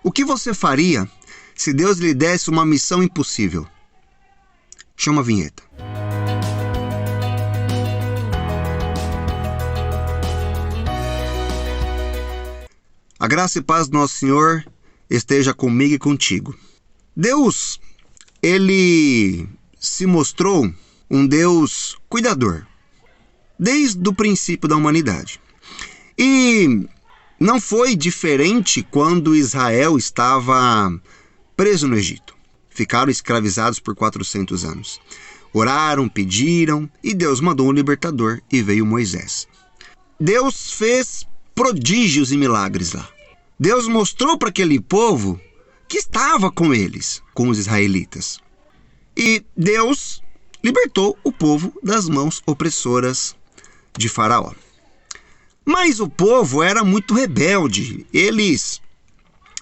O que você faria se Deus lhe desse uma missão impossível? Chama a vinheta. A graça e paz do nosso Senhor esteja comigo e contigo. Deus, Ele se mostrou um Deus cuidador, desde o princípio da humanidade. E não foi diferente quando Israel estava preso no Egito. Ficaram escravizados por 400 anos. Oraram, pediram e Deus mandou um libertador e veio Moisés. Deus fez prodígios e milagres lá. Deus mostrou para aquele povo que estava com eles, com os israelitas. E Deus libertou o povo das mãos opressoras de Faraó. Mas o povo era muito rebelde. Eles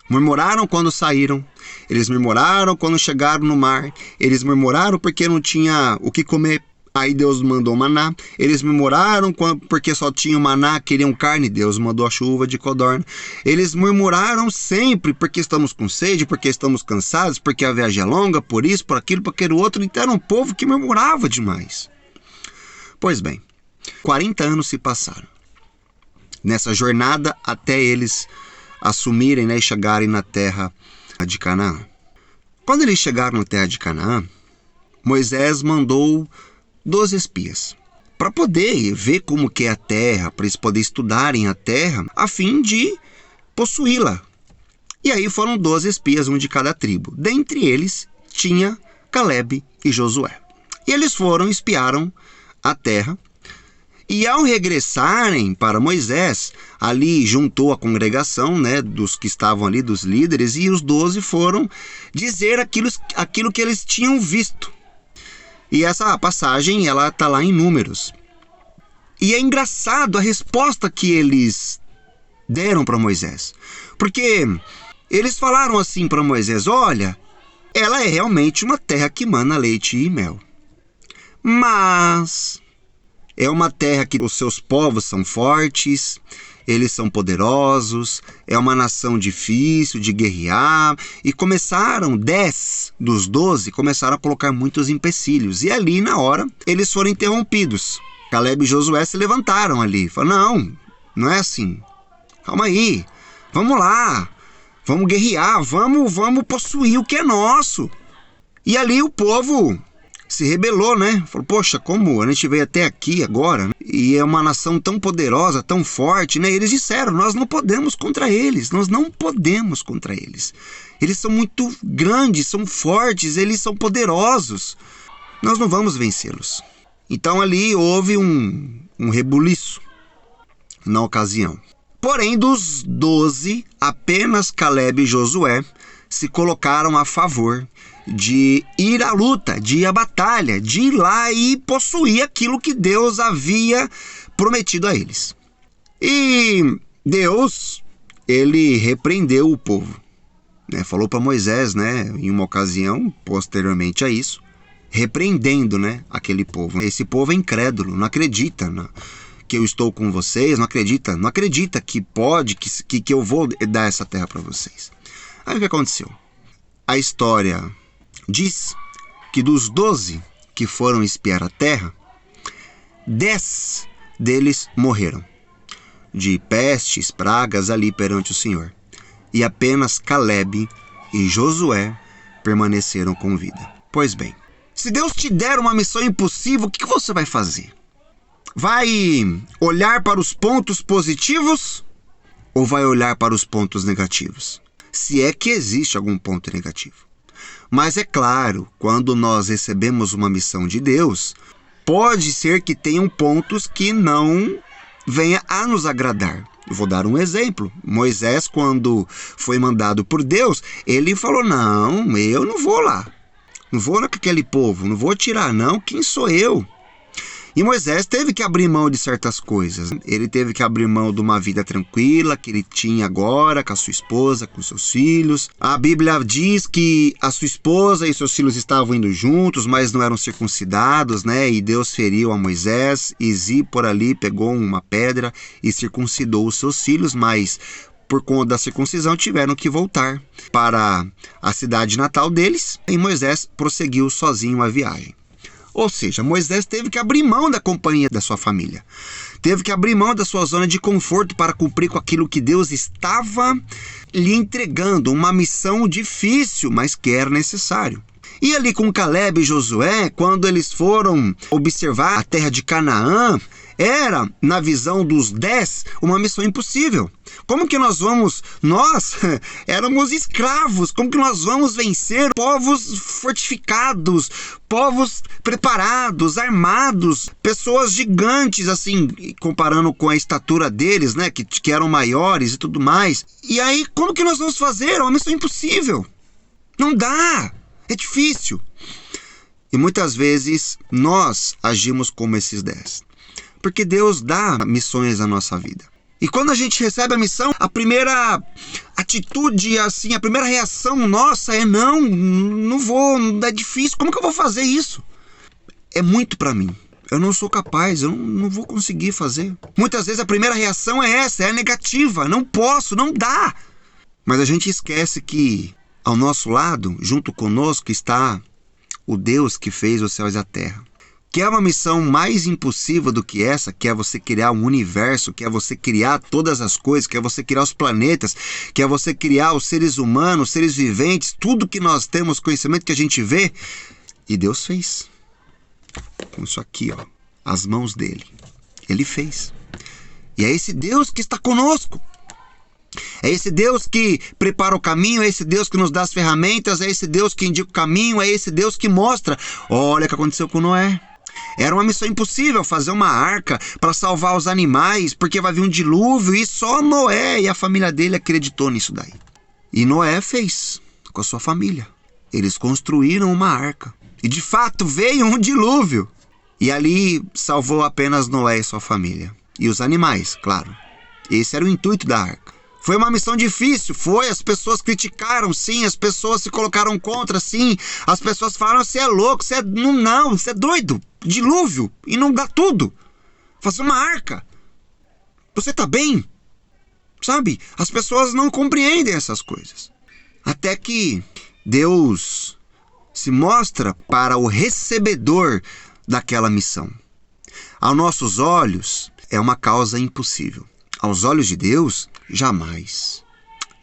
murmuraram quando saíram, eles murmuraram quando chegaram no mar, eles murmuraram porque não tinha o que comer, aí Deus mandou maná, eles murmuraram porque só tinham maná, queriam carne, Deus mandou a chuva de codorna, eles murmuraram sempre porque estamos com sede, porque estamos cansados, porque a viagem é longa, por isso, por aquilo, por aquele outro, então era um povo que murmurava demais. Pois bem, 40 anos se passaram nessa jornada até eles assumirem, e chegarem na terra de Canaã. Quando eles chegaram na terra de Canaã, Moisés mandou 12 espias para poder ver como que é a terra, para eles poderem estudarem a terra, a fim de possuí-la. E aí foram 12 espias, um de cada tribo. Dentre eles tinha Calebe e Josué. E eles foram, espiaram a terra. E ao regressarem para Moisés, ali juntou a congregação, dos que estavam ali, dos líderes, e os 12 foram dizer aquilo que eles tinham visto. E essa passagem, ela está lá em Números. E é engraçado a resposta que eles deram para Moisés. Porque eles falaram assim para Moisés: olha, ela é realmente uma terra que mana leite e mel. Mas é uma terra que os seus povos são fortes, eles são poderosos, é uma nação difícil de guerrear. E 10 dos 12 começaram a colocar muitos empecilhos. E ali, na hora, eles foram interrompidos. Calebe e Josué se levantaram ali. Falaram: não é assim. Calma aí, vamos lá, vamos guerrear, vamos possuir o que é nosso. E ali o povo se rebelou, Falou: poxa, como a gente veio até aqui agora, e é uma nação tão poderosa, tão forte, E eles disseram: nós não podemos contra eles, Eles são muito grandes, são fortes, eles são poderosos. Nós não vamos vencê-los. Então ali houve um rebuliço na ocasião. Porém, dos 12, apenas Calebe e Josué se colocaram a favor de ir à luta, de ir à batalha, de ir lá e possuir aquilo que Deus havia prometido a eles. E Deus, ele repreendeu o povo. Falou para Moisés, em uma ocasião, posteriormente a isso, repreendendo, aquele povo. Esse povo é incrédulo, não acredita que eu estou com vocês, não acredita que pode, que eu vou dar essa terra para vocês. Aí o que aconteceu? A história diz que dos 12 que foram espiar a terra, 10 deles morreram de pestes, pragas ali perante o Senhor. E apenas Calebe e Josué permaneceram com vida. Pois bem, se Deus te der uma missão impossível, o que você vai fazer? Vai olhar para os pontos positivos ou vai olhar para os pontos negativos? Se é que existe algum ponto negativo. Mas é claro, quando nós recebemos uma missão de Deus, pode ser que tenham pontos que não venha a nos agradar. Eu vou dar um exemplo. Moisés, quando foi mandado por Deus, ele falou: não, eu não vou lá. Não vou com aquele povo, não vou tirar não, quem sou eu? E Moisés teve que abrir mão de certas coisas. Ele teve que abrir mão de uma vida tranquila que ele tinha agora com a sua esposa, com seus filhos. A Bíblia diz que a sua esposa e seus filhos estavam indo juntos, mas não eram circuncidados, E Deus feriu a Moisés. E Zípora ali pegou uma pedra e circuncidou os seus filhos, mas por conta da circuncisão, tiveram que voltar para a cidade natal deles, e Moisés prosseguiu sozinho a viagem. Ou seja, Moisés teve que abrir mão da companhia da sua família. Teve que abrir mão da sua zona de conforto para cumprir com aquilo que Deus estava lhe entregando, uma missão difícil, mas que era necessário. E ali com Caleb e Josué, quando eles foram observar a terra de Canaã, era, na visão dos 10, uma missão impossível. Como que nós éramos escravos, como que nós vamos vencer povos fortificados, povos preparados, armados, pessoas gigantes, assim, comparando com a estatura deles, né, que eram maiores e tudo mais. E aí, como que nós vamos fazer? É uma missão impossível. Não dá, é difícil. E muitas vezes nós agimos como esses 10. Porque Deus dá missões na nossa vida. E quando a gente recebe a missão, a primeira atitude, assim, a primeira reação nossa é não vou, é difícil, como que eu vou fazer isso? É muito para mim, eu não sou capaz, eu não vou conseguir fazer. Muitas vezes a primeira reação é essa, é negativa, não posso, não dá. Mas a gente esquece que ao nosso lado, junto conosco, está o Deus que fez os céus e a terra. Que é uma missão mais impossível do que essa, que é você criar um universo, que é você criar todas as coisas, que é você criar os planetas, que é você criar os seres humanos, os seres viventes, tudo que nós temos conhecimento, que a gente vê. E Deus fez. Com isso aqui, ó, as mãos dele. Ele fez. E é esse Deus que está conosco. É esse Deus que prepara o caminho, é esse Deus que nos dá as ferramentas, é esse Deus que indica o caminho, é esse Deus que mostra. Olha o que aconteceu com Noé. Era uma missão impossível fazer uma arca para salvar os animais, porque vai vir um dilúvio, e só Noé e a família dele acreditou nisso daí. E Noé fez com a sua família. Eles construíram uma arca. E de fato veio um dilúvio. E ali salvou apenas Noé e sua família. E os animais, claro. Esse era o intuito da arca. Foi uma missão difícil, as pessoas criticaram, sim, as pessoas se colocaram contra, sim, as pessoas falaram, você é louco, você é doido, dilúvio, e não dá tudo, fazer uma arca, você tá bem, sabe? As pessoas não compreendem essas coisas, até que Deus se mostra para o recebedor daquela missão. Aos nossos olhos, é uma causa impossível. Aos olhos de Deus, jamais.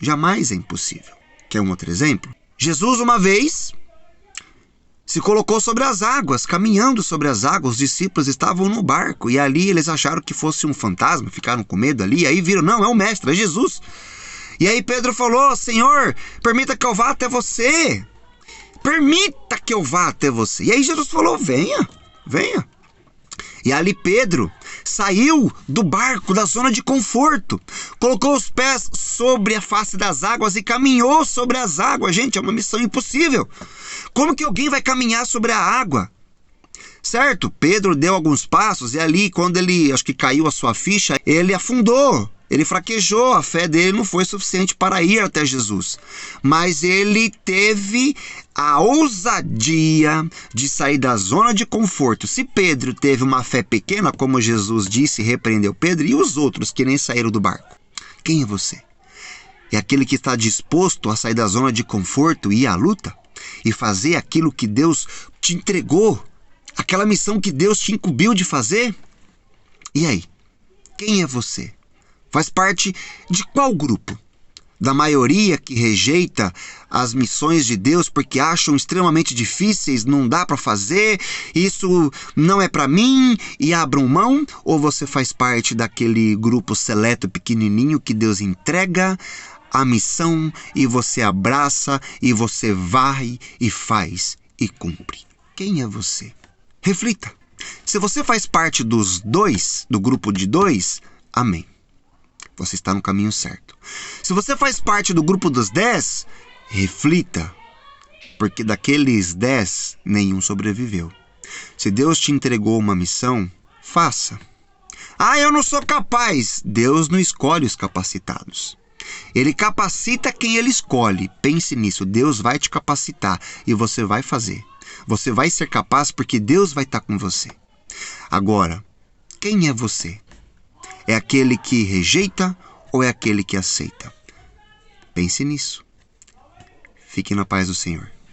Jamais é impossível. Quer um outro exemplo? Jesus uma vez se colocou sobre as águas, caminhando sobre as águas. Os discípulos estavam no barco e ali eles acharam que fosse um fantasma, ficaram com medo ali. Aí viram, não, é o mestre, é Jesus. E aí Pedro falou, Senhor, permita que eu vá até você. Permita que eu vá até você. E aí Jesus falou, venha. E ali Pedro saiu do barco, da zona de conforto, colocou os pés sobre a face das águas e caminhou sobre as águas. Gente, é uma missão impossível. Como que alguém vai caminhar sobre a água? Certo? Pedro deu alguns passos e ali, quando ele, acho que caiu a sua ficha, ele afundou. Ele fraquejou, a fé dele não foi suficiente para ir até Jesus. Mas ele teve a ousadia de sair da zona de conforto. Se Pedro teve uma fé pequena, como Jesus disse e repreendeu Pedro, e os outros que nem saíram do barco? Quem é você? É aquele que está disposto a sair da zona de conforto e ir à luta? E fazer aquilo que Deus te entregou? Aquela missão que Deus te incumbiu de fazer? E aí? Quem é você? Faz parte de qual grupo? Da maioria que rejeita as missões de Deus porque acham extremamente difíceis, não dá para fazer, isso não é para mim e abram mão? Ou você faz parte daquele grupo seleto pequenininho que Deus entrega a missão e você abraça e você vai e faz e cumpre? Quem é você? Reflita. Se você faz parte dos 2, do grupo de 2, amém. Você está no caminho certo. Se você faz parte do grupo dos 10, reflita, porque daqueles 10, nenhum sobreviveu. Se Deus te entregou uma missão, faça. Eu não sou capaz. Deus não escolhe os capacitados. Ele capacita quem ele escolhe. Pense nisso, Deus vai te capacitar e você vai fazer. Você vai ser capaz porque Deus vai estar com você. Agora, quem é você? É aquele que rejeita ou é aquele que aceita? Pense nisso. Fique na paz do Senhor.